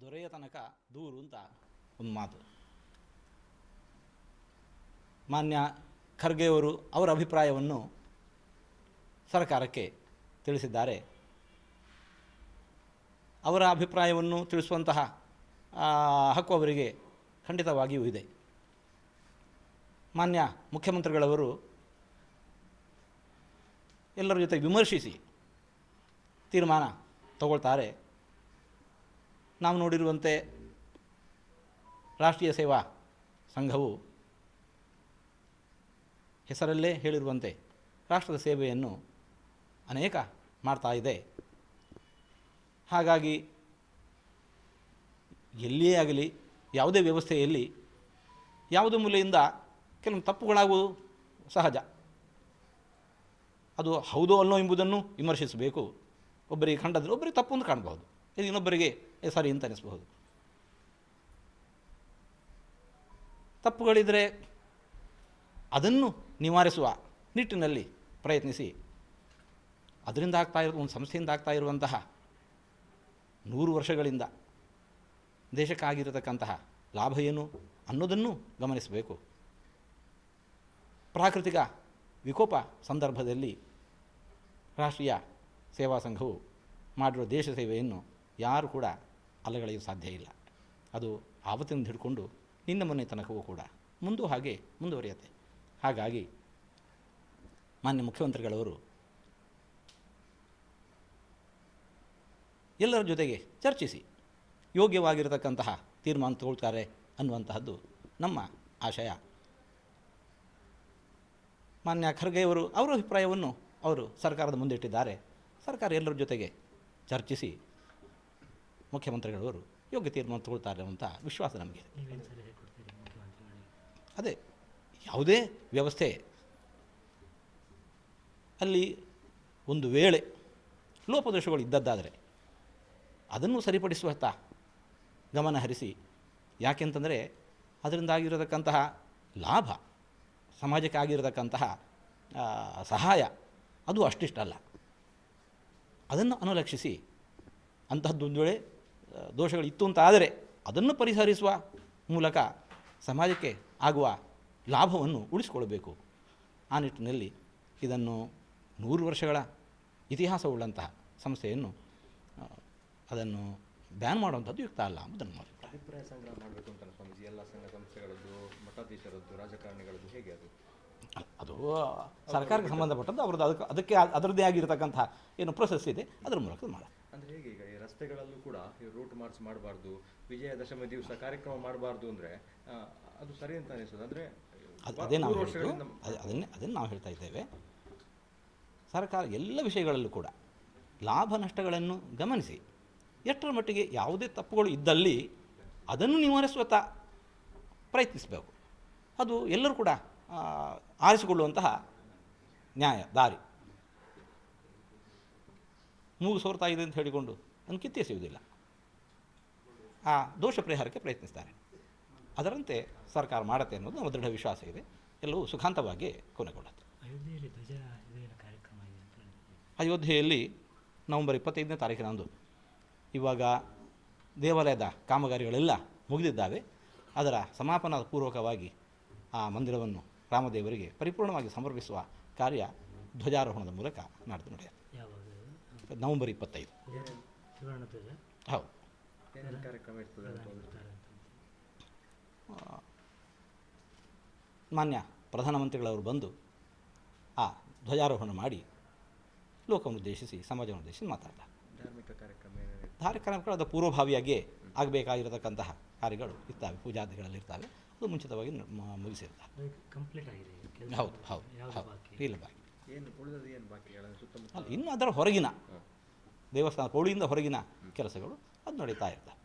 ದೊರೆಯ ತನಕ ದೂರು ಅಂತ ಒಂದು ಮಾತು. ಮಾನ್ಯ ಖರ್ಗೆಯವರು ಅವರ ಅಭಿಪ್ರಾಯವನ್ನು ಸರ್ಕಾರಕ್ಕೆ ತಿಳಿಸಿದ್ದಾರೆ. ಅವರ ಅಭಿಪ್ರಾಯವನ್ನು ತಿಳಿಸುವಂತಹ ಹಕ್ಕು ಅವರಿಗೆ ಖಂಡಿತವಾಗಿಯೂ ಇದೆ. ಮಾನ್ಯ ಮುಖ್ಯಮಂತ್ರಿಗಳವರು ಎಲ್ಲರ ಜೊತೆ ವಿಮರ್ಶಿಸಿ ತೀರ್ಮಾನ ತಗೊಳ್ತಾರೆ. ನಾವು ನೋಡಿರುವಂತೆ ರಾಷ್ಟ್ರೀಯ ಸೇವಾ ಸಂಘವು ಹೆಸರಲ್ಲೇ ಹೇಳಿರುವಂತೆ ರಾಷ್ಟ್ರದ ಸೇವೆಯನ್ನು ಅನೇಕ ಮಾಡ್ತಾ ಇದೆ. ಹಾಗಾಗಿ ಎಲ್ಲಿಯೇ ಆಗಲಿ, ಯಾವುದೇ ವ್ಯವಸ್ಥೆಯಲ್ಲಿ ಯಾವುದೇ ಮೂಲೆಯಿಂದ ಕೆಲವು ತಪ್ಪುಗಳಾಗುವುದು ಸಹಜ. ಅದು ಹೌದೋ ಅಲ್ಲೋ ಎಂಬುದನ್ನು ವಿಮರ್ಶಿಸಬೇಕು. ಒಬ್ಬರಿಗೆ ಕಂಡದ್ರೆ ಒಬ್ಬರಿಗೆ ತಪ್ಪು ಅಂತ ಕಾಣಬಹುದು, ಇದು ಇನ್ನೊಬ್ಬರಿಗೆ ಸರಿ ಅಂತ ಅನಿಸಬಹುದು. ತಪ್ಪುಗಳಿದ್ದರೆ ಅದನ್ನು ನಿವಾರಿಸುವ ನಿಟ್ಟಿನಲ್ಲಿ ಪ್ರಯತ್ನಿಸಿ. ಅದರಿಂದ ಒಂದು ಸಂಸ್ಥೆಯಿಂದ ಆಗ್ತಾ ಇರುವಂತಹ 100 ವರ್ಷಗಳಿಂದ ದೇಶಕ್ಕಾಗಿರತಕ್ಕಂತಹ ಲಾಭ ಏನು ಅನ್ನೋದನ್ನು ಗಮನಿಸಬೇಕು. ಪ್ರಾಕೃತಿಕ ವಿಕೋಪ ಸಂದರ್ಭದಲ್ಲಿ ರಾಷ್ಟ್ರೀಯ ಸೇವಾ ಸಂಘವು ಮಾಡಿರುವ ದೇಶ ಸೇವೆಯನ್ನು ಯಾರು ಕೂಡ ಅಲ್ಲಗಳೆಯಲು ಸಾಧ್ಯ ಇಲ್ಲ. ಅದು ಆವತ್ತಿನಿಂದ ಹಿಡ್ಕೊಂಡು ನಿನ್ನ ಮೊನ್ನೆ ತನಕವೂ ಕೂಡ ಹಾಗೆ ಮುಂದುವರಿಯುತ್ತೆ. ಹಾಗಾಗಿ ಮಾನ್ಯ ಮುಖ್ಯಮಂತ್ರಿಗಳವರು ಎಲ್ಲರ ಜೊತೆಗೆ ಚರ್ಚಿಸಿ ಯೋಗ್ಯವಾಗಿರತಕ್ಕಂತಹ ತೀರ್ಮಾನ ತಗೊಳ್ತಾರೆ ಅನ್ನುವಂತಹದ್ದು ನಮ್ಮ ಆಶಯ. ಮಾನ್ಯ ಖರ್ಗೆಯವರು ಅವರ ಅಭಿಪ್ರಾಯವನ್ನು ಅವರು ಸರ್ಕಾರದ ಮುಂದಿಟ್ಟಿದ್ದಾರೆ. ಸರ್ಕಾರ ಎಲ್ಲರ ಜೊತೆಗೆ ಚರ್ಚಿಸಿ ಮುಖ್ಯಮಂತ್ರಿಗಳವರು ಯೋಗ್ಯ ತೀರ್ಮಾನ ತಗೊಳ್ತಾರೆ ಅಂತ ವಿಶ್ವಾಸ ನಮಗೆ. ಅದೇ ಯಾವುದೇ ವ್ಯವಸ್ಥೆ ಅಲ್ಲಿ ಒಂದು ವೇಳೆ ಲೋಪದೋಷಗಳು ಇದ್ದದ್ದಾದರೆ ಅದನ್ನು ಸರಿಪಡಿಸುವತ್ತ ಗಮನ ಹರಿಸಿ. ಯಾಕೆಂತಂದರೆ ಅದರಿಂದಾಗಿರತಕ್ಕಂತಹ ಲಾಭ, ಸಮಾಜಕ್ಕೆ ಆಗಿರತಕ್ಕಂತಹ ಸಹಾಯ ಅದು ಅಷ್ಟಿಷ್ಟಲ್ಲ. ಅದನ್ನು ಅನುಲಕ್ಷಿಸಿ ಅಂತಹದ್ದೊಂದು ವೇಳೆ ದೋಷಗಳಿತ್ತು ಅಂತ ಆದರೆ ಅದನ್ನು ಪರಿಹರಿಸುವ ಮೂಲಕ ಸಮಾಜಕ್ಕೆ ಆಗುವ ಲಾಭವನ್ನು ಉಳಿಸಿಕೊಳ್ಳಬೇಕು. ಆ ನಿಟ್ಟಿನಲ್ಲಿ ಇದನ್ನು 100 ವರ್ಷಗಳ ಇತಿಹಾಸವುಳ್ಳಂತಹ ಸಂಸ್ಥೆಯನ್ನು ಅದನ್ನು ಬ್ಯಾನ್ ಮಾಡುವಂಥದ್ದು ಯುಕ್ತ ಅಲ್ಲ ಎಂಬುದನ್ನು ಮಾಡಿ. ಅಭಿಪ್ರಾಯ ಸಂಗ್ರಹ ಮಾಡಬೇಕು ಅಂತ ಸ್ವಾಮೀಜಿ, ಎಲ್ಲ ಸಂಘ ಸಂಸ್ಥೆಗಳದ್ದು, ಮಠಾಧೀಶರದ್ದು, ರಾಜಕಾರಣಿಗಳದ್ದು ಹೇಗೆ ಅದು ಸರ್ಕಾರಕ್ಕೆ ಸಂಬಂಧಪಟ್ಟದ್ದು ಅವ್ರದ್ದು. ಅದಕ್ಕೆ ಅದರದ್ದೇ ಆಗಿರತಕ್ಕಂತಹ ಏನು ಪ್ರೊಸೆಸ್ ಇದೆ, ಅದರ ಮೂಲಕ ಮಾಡಿ. ಅಂದರೆ ಹೇಗೆ ಈಗ ಈ ರಸ್ತೆಗಳಲ್ಲೂ ಕೂಡ ರೂಟ್ ಮಾರ್ಚ್ ಮಾಡಬಾರ್ದು, ವಿಜಯದಶಮಿ ದಿವಸ ಕಾರ್ಯಕ್ರಮ ಮಾಡಬಾರ್ದು ಅಂದರೆ ಅದು ಸರಿ ಅಂತ ಅನಿಸೋದು. ಅಂದರೆ ಅದನ್ನೇ ನಾವು ಹೇಳ್ತಾ ಇದ್ದೇವೆ. ಸರ್ಕಾರ ಎಲ್ಲ ವಿಷಯಗಳಲ್ಲೂ ಕೂಡ ಲಾಭ ನಷ್ಟಗಳನ್ನು ಗಮನಿಸಿ ಎಷ್ಟರ ಮಟ್ಟಿಗೆ ಯಾವುದೇ ತಪ್ಪುಗಳು ಇದ್ದಲ್ಲಿ ಅದನ್ನು ನಿವಾರಿಸುವತ್ತ ಪ್ರಯತ್ನಿಸಬೇಕು. ಅದು ಎಲ್ಲರೂ ಕೂಡ ಆರಿಸಿಕೊಳ್ಳುವಂತಹ ನ್ಯಾಯ ದಾರಿ. ಮೂಗು ಸೋರ್ತಾ ಇದೆ ಅಂತ ಹೇಳಿಕೊಂಡು ಅದನ್ನು ಕಿತ್ತೆಸೆಯುವುದಿಲ್ಲ. ಆ ದೋಷ ಪರಿಹಾರಕ್ಕೆ ಪ್ರಯತ್ನಿಸ್ತಾರೆ. ಅದರಂತೆ ಸರ್ಕಾರ ಮಾಡುತ್ತೆ ಅನ್ನೋದು ನಮ್ಮ ದೃಢ ವಿಶ್ವಾಸ ಇದೆ. ಎಲ್ಲವೂ ಸುಖಾಂತವಾಗಿ ಕೊನೆಗೊಳ್ಳುತ್ತೆ. ಅಯೋಧ್ಯೆಯಲ್ಲಿ ನವೆಂಬರ್ 25ನೇ ತಾರೀಕಿನಂದು ಇವಾಗ ದೇವಾಲಯದ ಕಾಮಗಾರಿಗಳೆಲ್ಲ ಮುಗಿದಿದ್ದಾವೆ. ಅದರ ಸಮಾಪನ ಪೂರ್ವಕವಾಗಿ ಆ ಮಂದಿರವನ್ನು ರಾಮದೇವರಿಗೆ ಪರಿಪೂರ್ಣವಾಗಿ ಸಮರ್ಪಿಸುವ ಕಾರ್ಯ ಧ್ವಜಾರೋಹಣದ ಮೂಲಕ ನಡೆಯುತ್ತೆ. ನವೆಂಬರ್ 25. ಹೌದು. ಮಾನ್ಯ ಪ್ರಧಾನಮಂತ್ರಿಗಳವರು ಬಂದು ಆ ಧ್ವಜಾರೋಹಣ ಮಾಡಿ ಲೋಕವನ್ನು ಉದ್ದೇಶಿಸಿ, ಸಮಾಜವನ್ನು ಉದ್ದೇಶಿಸಿ ಮಾತಾಡ್ತಾರೆ. ಧಾರ್ಮಿಕ ಕಾರ್ಯಕ್ರಮದ ಪೂರ್ವಭಾವಿಯಾಗಿಯೇ ಆಗಬೇಕಾಗಿರತಕ್ಕಂತಹ ಕಾರ್ಯಗಳು ಇರ್ತವೆ, ಪೂಜಾದಿಗಳಲ್ಲಿ ಇರ್ತವೆ. ಅದು ಮುಂಚಿತವಾಗಿ ಮುಗಿಸಿರ್ತಾರೆ. ಹೌದು ಹೌದು ಹೌದು. ಇಲ್ಲ ಬಾಕಿ ಅಲ್ಲ, ಇನ್ನು ಅದರ ಹೊರಗಿನ ದೇವಸ್ಥಾನ ಪೌಳಿಯಿಂದ ಹೊರಗಿನ ಕೆಲಸಗಳು ಅದು ನಡೀತಾ ಇರ್ತವೆ.